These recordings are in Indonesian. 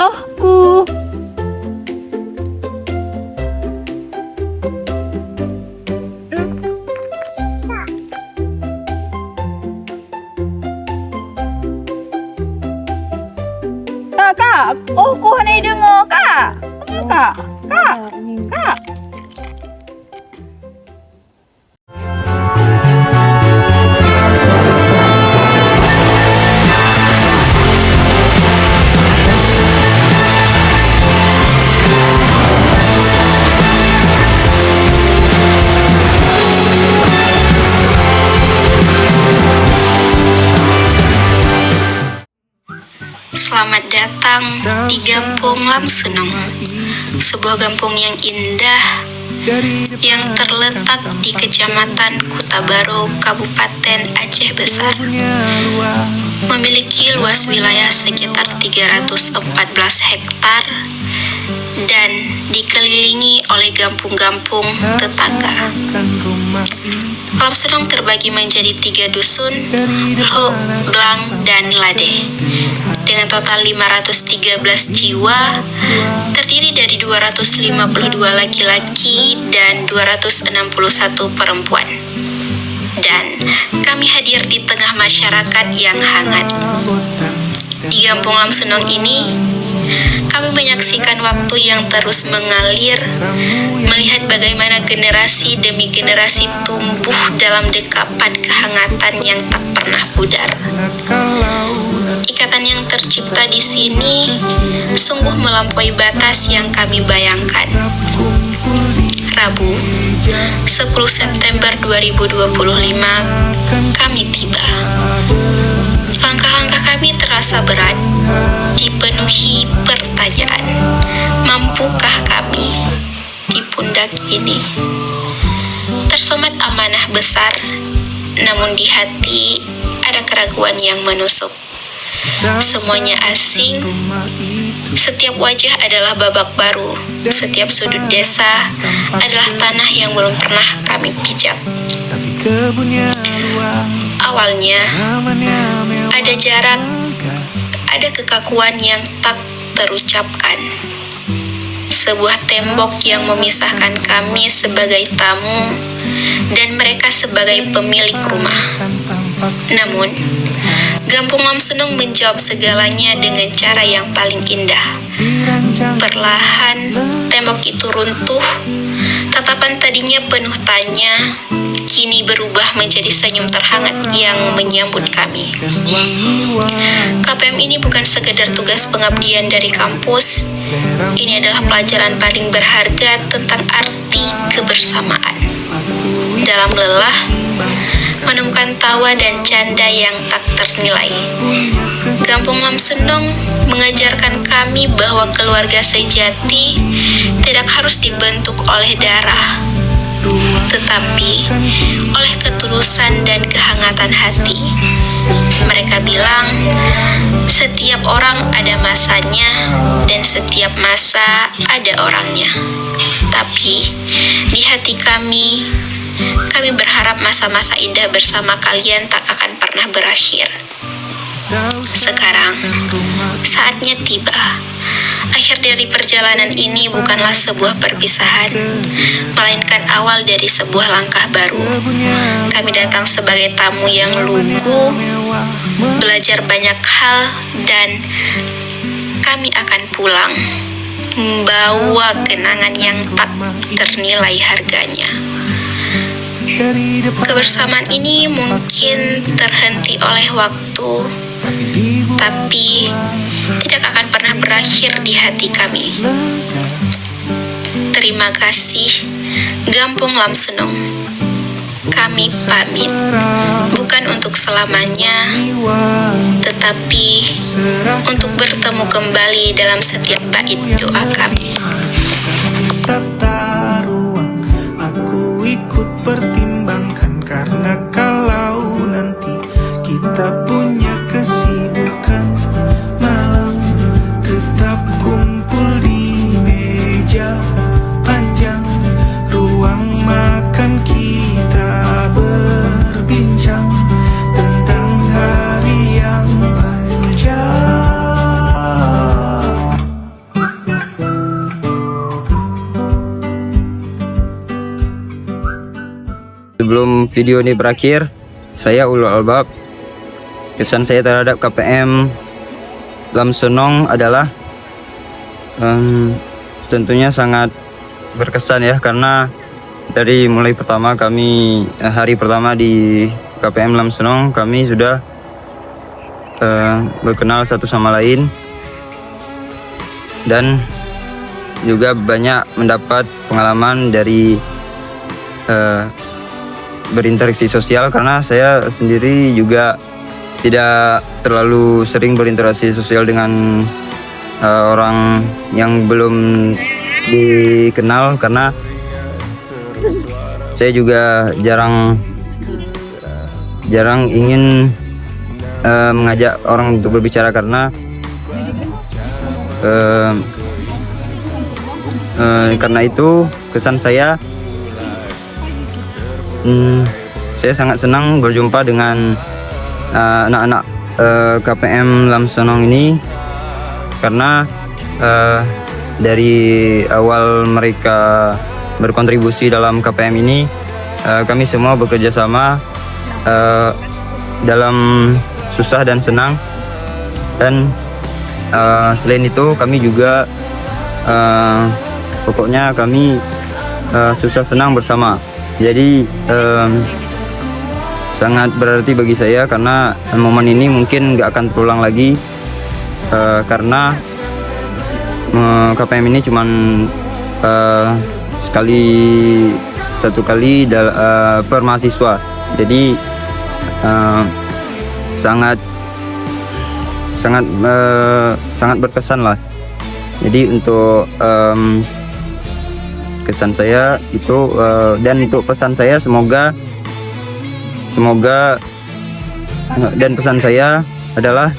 Ohku. Kak, ohku hanai dengar, Kak. Kak. Selamat datang di Gampung Lamsenong, sebuah kampung yang indah yang terletak di Kecamatan Kutabaru, Kabupaten Aceh Besar. Memiliki luas wilayah sekitar 314 hektar dan dikelilingi oleh kampung-kampung tetangga. Lamsenong terbagi menjadi 3 dusun, Lho, Blang, dan Lade, dengan total 513 jiwa, terdiri dari 252 laki-laki dan 261 perempuan. Dan kami hadir di tengah masyarakat yang hangat. Di Kampung Lamsenong ini, kami menyaksikan waktu yang terus mengalir, melihat bagaimana generasi demi generasi tumbuh dalam dekapan kehangatan yang tak pernah pudar. Ikatan yang tercipta di sini sungguh melampaui batas yang kami bayangkan. Rabu, 10 September 2025, kami tiba. Langkah-langkah kami terasa berat, dipenuhi pertanyaan. Mampukah kami di pundak ini? Tersemat amanah besar, namun di hati ada keraguan yang menusuk. Semuanya asing, setiap wajah adalah babak baru, setiap sudut desa adalah tanah yang belum pernah kami pijak. Awalnya, ada jarak, ada kekakuan yang tak terucapkan. Sebuah tembok yang memisahkan kami sebagai tamu dan mereka sebagai pemilik rumah. Namun, Kampung Lamsenong menjawab segalanya dengan cara yang paling indah. Perlahan, tembok itu runtuh. Tatapan tadinya penuh tanya, kini berubah menjadi senyum terhangat yang menyambut kami. KPM ini bukan sekedar tugas pengabdian dari kampus. Ini adalah pelajaran paling berharga tentang arti kebersamaan. Dalam lelah, menemukan tawa dan canda yang tak ternilai. Kampung Lamsenong mengajarkan kami bahwa keluarga sejati tidak harus dibentuk oleh darah, tetapi oleh ketulusan dan kehangatan hati. Mereka bilang, setiap orang ada masanya dan setiap masa ada orangnya. Tapi di hati kami berharap masa-masa indah bersama kalian tak akan pernah berakhir. Sekarang, saatnya tiba. Akhir dari perjalanan ini bukanlah sebuah perpisahan, melainkan awal dari sebuah langkah baru. Kami datang sebagai tamu yang lugu, belajar banyak hal, dan kami akan pulang, membawa kenangan yang tak ternilai harganya. Kebersamaan ini mungkin terhenti oleh waktu, tapi tidak akan pernah berakhir di hati kami. Terima kasih, Kampung Lamsenong. Kami pamit, bukan untuk selamanya, tetapi untuk bertemu kembali dalam setiap bait doa kami. ikut pertimbangkan, karena kalau nanti kita punya kesibukan, malam tetap kumpul di meja panjang ruang makan, kita berbincang tentang hari yang panjang. Sebelum video ini berakhir, saya Ulul Albab. Kesan saya terhadap KPM Lamsenong adalah tentunya sangat berkesan ya, karena dari mulai pertama kami hari pertama di KPM Lamsenong, kami sudah berkenal satu sama lain dan juga banyak mendapat pengalaman dari berinteraksi sosial, karena saya sendiri juga tidak terlalu sering berinteraksi sosial dengan orang yang belum dikenal, karena saya juga jarang ingin mengajak orang untuk berbicara, karena itu kesan saya saya sangat senang berjumpa dengan anak-anak KPM Lamsenong ini, karena dari awal mereka berkontribusi dalam KPM ini, kami semua bekerja sama dalam susah dan senang, dan selain itu kami juga pokoknya kami susah senang bersama. Jadi sangat berarti bagi saya, karena momen ini mungkin nggak akan terulang lagi, karena KPM ini cuman satu kali per mahasiswa. Jadi sangat berkesan lah. Jadi untuk kesan saya itu dan untuk pesan saya semoga dan pesan saya adalah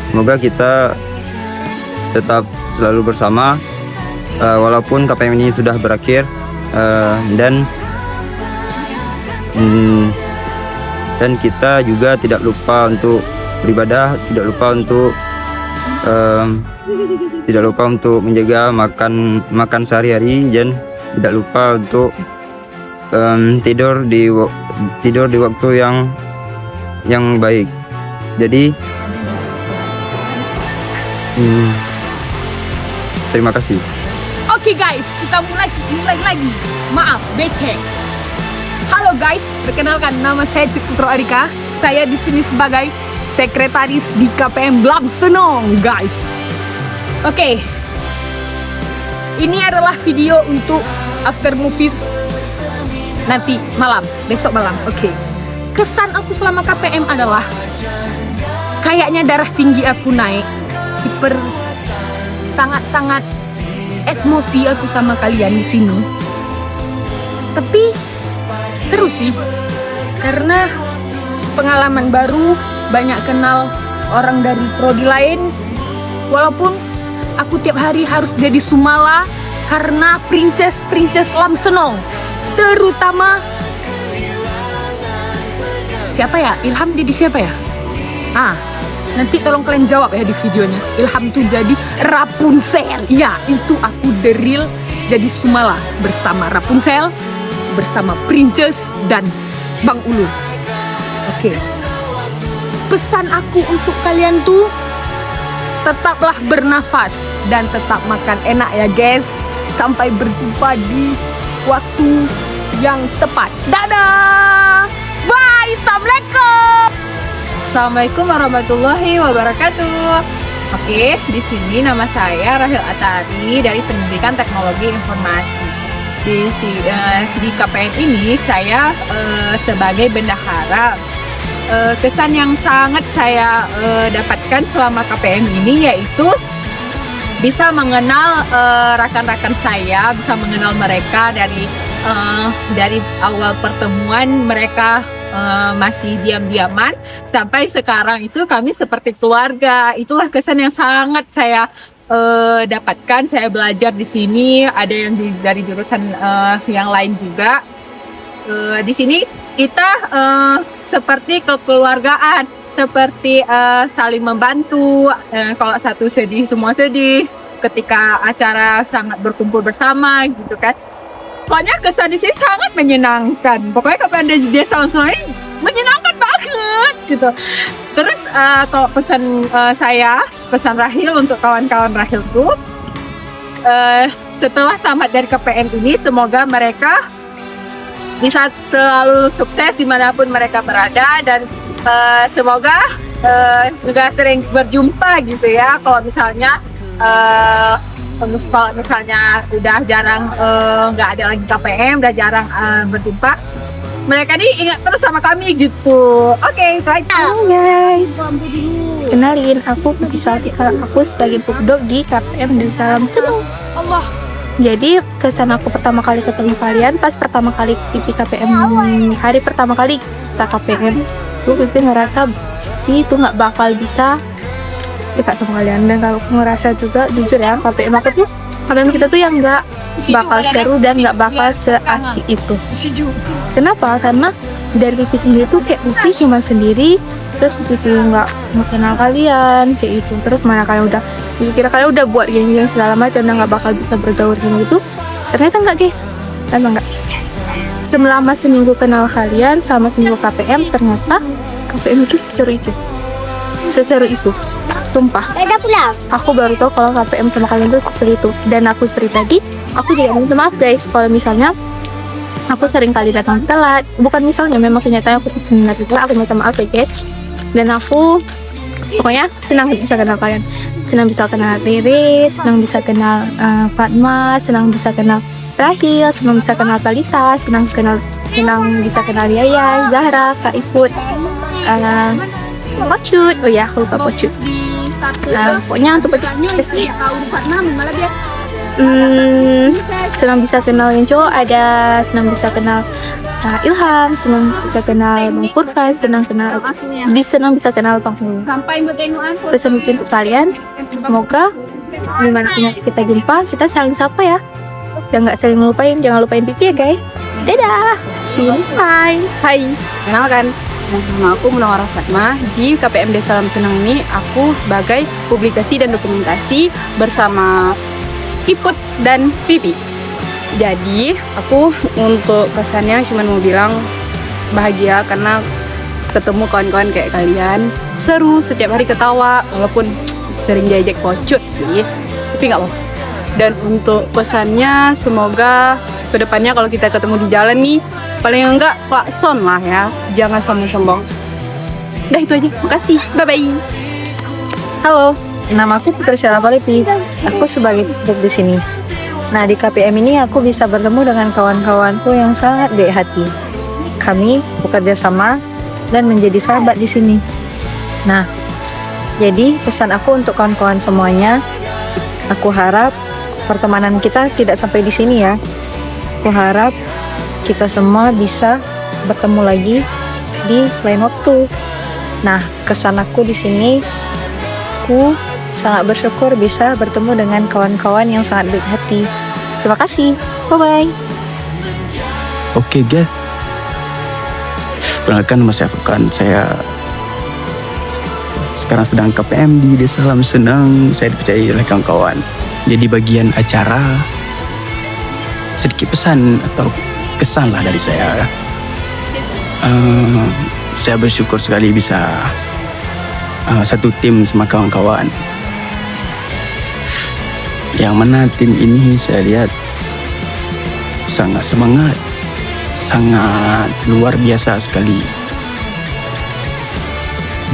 semoga kita tetap selalu bersama walaupun KPM ini sudah berakhir, dan kita juga tidak lupa untuk beribadah, tidak lupa untuk menjaga makan sehari-hari, dan tidak lupa untuk tidur di waktu yang baik. Jadi terima kasih. Oke guys, kita mulai lagi. Maaf, becek. Halo guys, perkenalkan nama saya Cikutro Arika. Saya di sini sebagai sekretaris di KPM Lamsenong, guys. Oke. Ini adalah video untuk after movies nanti malam, besok malam. Oke. Kesan aku selama KPM adalah kayaknya darah tinggi aku naik. Sangat emosi aku sama kalian di sini. Tapi seru sih, karena pengalaman baru, banyak kenal orang dari prodi lain. Walaupun aku tiap hari harus jadi Sumala karena princess Lamsenong. Terutama siapa ya? Ilham jadi siapa ya? Nanti tolong kalian jawab ya di videonya. Ilham tuh jadi Rapunzel. Ya, itu aku the real jadi Sumala bersama Rapunzel, bersama Princess dan Bang Ulul. Oke. Pesan aku untuk kalian tuh tetaplah bernafas dan tetap makan enak ya guys. Sampai berjumpa di waktu yang tepat. Dadah. Bye. Assalamualaikum. Assalamualaikum warahmatullahi wabarakatuh. Oke, di sini nama saya Rahel Atari dari Pendidikan Teknologi Informasi. Di KPM ini saya sebagai bendahara. Kesan yang sangat saya dapatkan selama KPM ini yaitu bisa mengenal rekan-rekan saya, bisa mengenal mereka dari awal pertemuan mereka masih diam-diaman sampai sekarang itu kami seperti keluarga. Itulah kesan yang sangat saya dapatkan. Saya belajar di sini, ada yang dari jurusan yang lain juga. Di sini kita seperti kekeluargaan, seperti saling membantu. Kalau satu sedih, semua sedih. Ketika acara sangat berkumpul bersama, gitu kan. Pokoknya kesan di sini sangat menyenangkan. Pokoknya KPM Desa Langsung ini menyenangkan banget, gitu. Terus kalau pesan pesan Rahil untuk kawan-kawan Rahil tuh, setelah tamat dari KPM ini, semoga mereka bisa selalu sukses dimanapun mereka berada, dan semoga juga sering berjumpa gitu ya. Kalau misalnya udah jarang nggak ada lagi KPM, udah jarang berjumpa, mereka nih ingat terus sama kami gitu. Oke, itu aja. Halo guys, kenalin aku aku sebagai pupdog di KPM Desa Langsung. Jadi kesan aku pertama kali ketemu kalian pas pertama kali ikut KPM, hari pertama kali kita KPM, gue ngerasa itu nggak bakal bisa ketemu kalian. Dan kalau aku ngerasa juga jujur ya, KPM kita tuh yang nggak bakal seru dan nggak bakal seasik itu. Kenapa? Karena dari Vivi sendiri tuh kayak Vivi cuma sendiri, terus Vivi nggak mengenal kalian kayak itu. Terus mana kalian udah kira kalian udah buat geng-geng segala macam dan nggak bakal bisa bergaul gitu. Ternyata nggak guys, emang nggak. Selama seminggu kenal kalian, sama seminggu KPM, ternyata KPM itu seseru itu. Sumpah, aku baru tahu kalau KPM sama kalian itu seseru itu. Dan aku pribadi, aku juga minta maaf guys kalau misalnya aku sering kali datang telat. Bukan misalnya, memang kenyataannya aku sebenarnya telat. Aku minta maaf ya guys. Dan aku pokoknya senang bisa kenal kalian, senang bisa kenal Riri, senang bisa kenal Fatma, senang bisa kenal Rahil, senang bisa kenal Talita, senang bisa kenal Yaya, Zahra, Kak Iput, Pocut. Oh ya, aku lupa Pocut. Pokoknya untuk Pocut senang bisa kenal yang cowok ada, senang bisa kenal Ilham, senang bisa kenal Bang Furkan, senang bisa kenal Bang Hulu. Pesan mungkin untuk kalian, semoga dimanapun kita jumpa, kita saling sapa ya, dan nggak saling lupain. Jangan lupain Pipi ya guys. Dadah, see you next time. Hai, kenalkan, nama aku Munawwarah Fatma. Di KPM Desa Langsung ini aku sebagai publikasi dan dokumentasi bersama Iput dan Pipi. Jadi aku untuk kesannya cuma mau bilang bahagia karena ketemu kawan-kawan kayak kalian. Seru, setiap hari ketawa, walaupun sering diajak pocut sih, tapi nggak apa-apa. Dan untuk pesannya, semoga kedepannya kalau kita ketemu di jalan nih, paling enggak klakson lah ya, jangan sombong-sombong. Udah itu aja, makasih, bye-bye. Halo, nama aku Putri Syarafalipi. Aku sebagai pupuk di sini. Nah, di KPM ini aku bisa bertemu dengan kawan-kawanku yang sangat baik hati. Kami bekerja sama dan menjadi sahabat di sini. Nah, jadi pesan aku untuk kawan-kawan semuanya, aku harap pertemanan kita tidak sampai di sini ya. Aku harap kita semua bisa bertemu lagi di lain waktu. Nah, kesan aku di sini, aku sangat bersyukur bisa bertemu dengan kawan-kawan yang sangat baik hati. Terima kasih. Bye-bye. Oke guys, perkenalkan nama saya Furkan. Saya sekarang sedang KPM di Desa Lamsenang. Saya dipercayai oleh kawan-kawan jadi bagian acara. Sedikit pesan atau kesan lah dari saya. Saya bersyukur sekali bisa satu tim sama kawan-kawan. Yang mana tim ini saya lihat sangat semangat, sangat luar biasa sekali.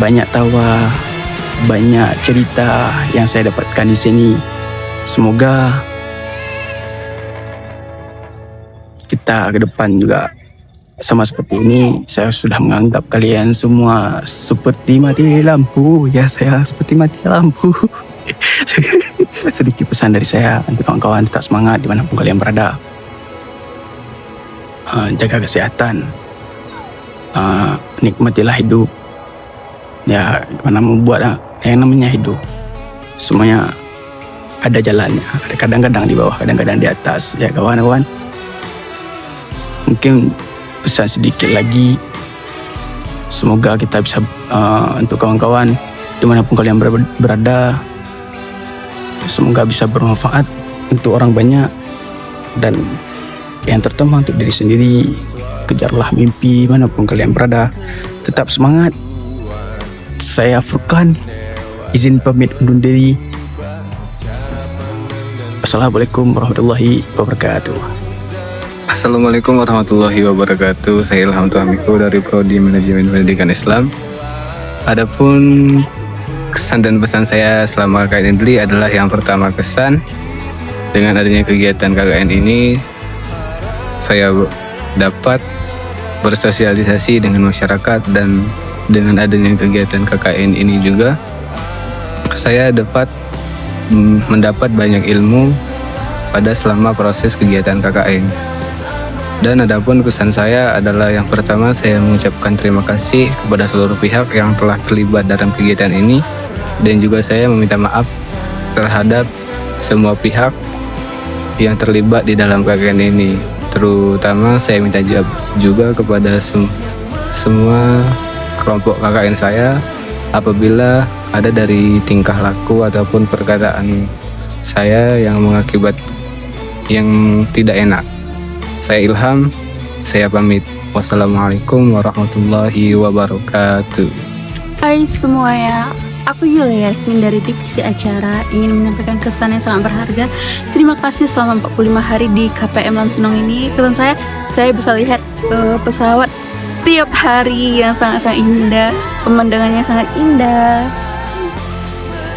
Banyak tawa, banyak cerita yang saya dapatkan di sini. Semoga kita ke depan juga sama seperti ini. Saya sudah menganggap kalian semua seperti mati lampu. Ya, saya seperti mati lampu. sedikit pesan dari saya untuk kawan-kawan, tetap semangat dimanapun kalian berada. Jaga kesehatan, nikmatilah hidup. Ya, gimana mau buat yang namanya hidup, semuanya ada jalannya. Ada kadang-kadang di bawah, kadang-kadang di atas. Ya kawan-kawan, mungkin pesan sedikit lagi. Semoga kita bisa untuk kawan-kawan dimanapun kalian berada, semoga bisa bermanfaat untuk orang banyak, dan yang terutama untuk diri sendiri. Kejarlah mimpi manapun kalian berada, tetap semangat. Saya Furkan, izin pamit undur diri. Assalamualaikum warahmatullahi wabarakatuh. Assalamualaikum warahmatullahi wabarakatuh. Saya Ilham Tuhamiko dari Prodi Manajemen Pendidikan Islam. Adapun kesan dan pesan saya selama KKN Deli adalah yang pertama, kesan dengan adanya kegiatan KKN ini saya dapat bersosialisasi dengan masyarakat, dan dengan adanya kegiatan KKN ini juga saya dapat mendapat banyak ilmu pada selama proses kegiatan KKN. Dan adapun kesan saya adalah yang pertama, saya mengucapkan terima kasih kepada seluruh pihak yang telah terlibat dalam kegiatan ini, dan juga saya meminta maaf terhadap semua pihak yang terlibat di dalam KKN ini. Terutama saya minta juga kepada semua kelompok KKN saya, apabila ada dari tingkah laku ataupun perkataan saya yang mengakibat yang tidak enak. Saya Ilham, saya pamit. Wassalamualaikum warahmatullahi wabarakatuh. Hai semuanya, aku Yulia Yasmin dari divisi acara, ingin menyampaikan kesan yang sangat berharga. Terima kasih selama 45 hari di KPM Lam Senong ini. Kesan saya bisa lihat pesawat setiap hari yang sangat-sangat indah, pemandangannya sangat indah.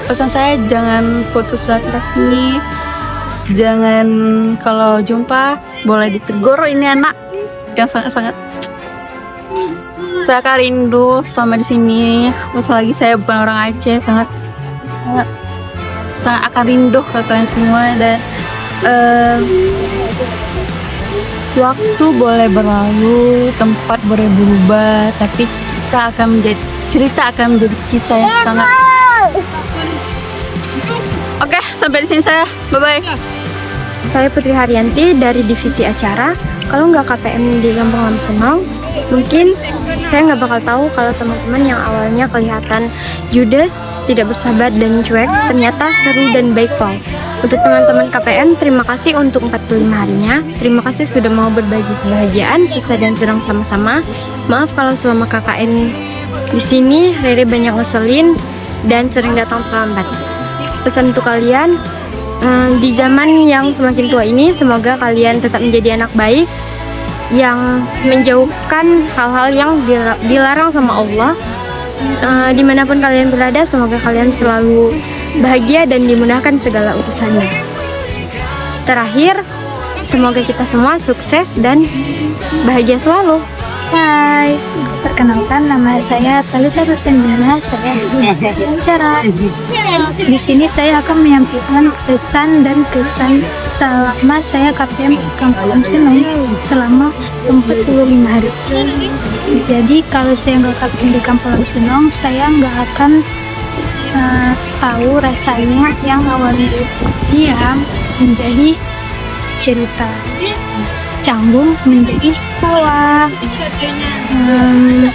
Pesan saya, jangan putus silaturahmi, jangan kalau jumpa boleh ditegur ini anak yang sangat-sangat. Saya akan rindu selama di sini. Apalagi saya bukan orang Aceh, sangat akan rindu ke kalian semua. Dan waktu boleh berlalu, tempat boleh berubah, tapi cerita akan menjadi kisah yang sangat. Oke, sampai di sini saya. Bye-bye. Saya Putri Haryanti dari divisi acara. Kalau nggak KPM di Kampung Lam Senong, mungkin saya nggak bakal tahu kalau teman-teman yang awalnya kelihatan judes, tidak bersahabat dan cuek, ternyata seru dan baik pol. Untuk teman-teman KPM, terima kasih untuk 45 harinya. Terima kasih sudah mau berbagi kebahagiaan, susah dan senang sama-sama. Maaf kalau selama KKN di sini Rere banyak ngeselin dan sering datang terlambat. Pesan untuk kalian, di zaman yang semakin tua ini, semoga kalian tetap menjadi anak baik yang menjauhkan hal-hal yang dilarang sama Allah. Dimanapun kalian berada, semoga kalian selalu bahagia dan dimudahkan segala urusannya. Terakhir, semoga kita semua sukses dan bahagia selalu. Hai, perkenalkan nama saya Talita Rusendana, saya di divisi acara. Di sini saya akan menyampaikan pesan dan kesan selama saya KPM Kampung Lam Senong selama 45 hari. Jadi kalau saya nggak KPM di Kampung Lam Senong, saya nggak akan tahu rasanya yang awalnya diam menjadi cerita, canggung menjadi tawa.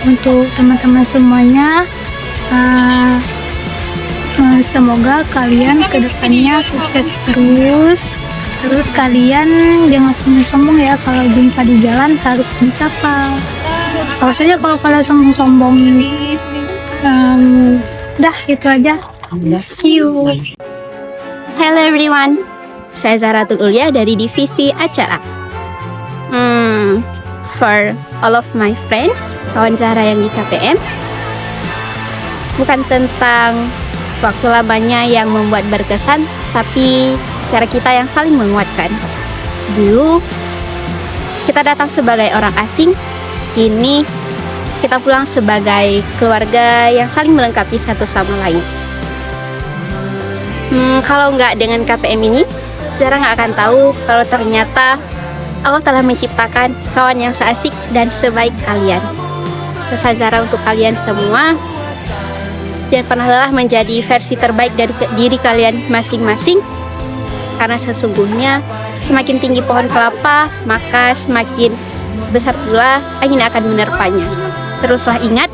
Untuk teman-teman semuanya, semoga kalian kedepannya sukses terus kalian jangan sombong-sombong ya. Kalau jumpa di jalan harus disapa. Kalau saja kalau kalian sombong-sombong, dah itu aja. See you. Hello everyone, saya Zahratul Ulia dari divisi acara. For all of my friends, kawan Zahra yang di KPM, bukan tentang waktu lamanya yang membuat berkesan, tapi cara kita yang saling menguatkan. Dulu kita datang sebagai orang asing, kini kita pulang sebagai keluarga yang saling melengkapi satu sama lain. Kalau nggak dengan KPM ini, Zahra nggak akan tahu kalau ternyata Allah telah menciptakan kawan yang seasik dan sebaik kalian. Pesan Zahra untuk kalian semua, jangan pernah lelah menjadi versi terbaik dari diri kalian masing-masing, karena sesungguhnya semakin tinggi pohon kelapa, maka semakin besar pula angin akan menerpanya. Teruslah ingat,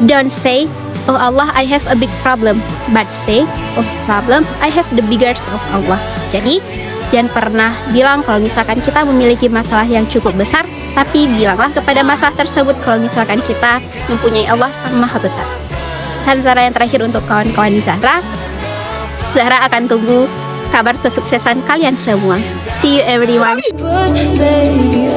don't say, oh Allah, I have a big problem, but say, oh problem, I have the biggest of Allah. Jadi, jangan pernah bilang kalau misalkan kita memiliki masalah yang cukup besar, tapi bilanglah kepada masalah tersebut kalau misalkan kita mempunyai Allah Sang Maha Besar. Pesan Zahra yang terakhir untuk kawan-kawan Zahra akan tunggu kabar kesuksesan kalian semua. See you everyone. Baby,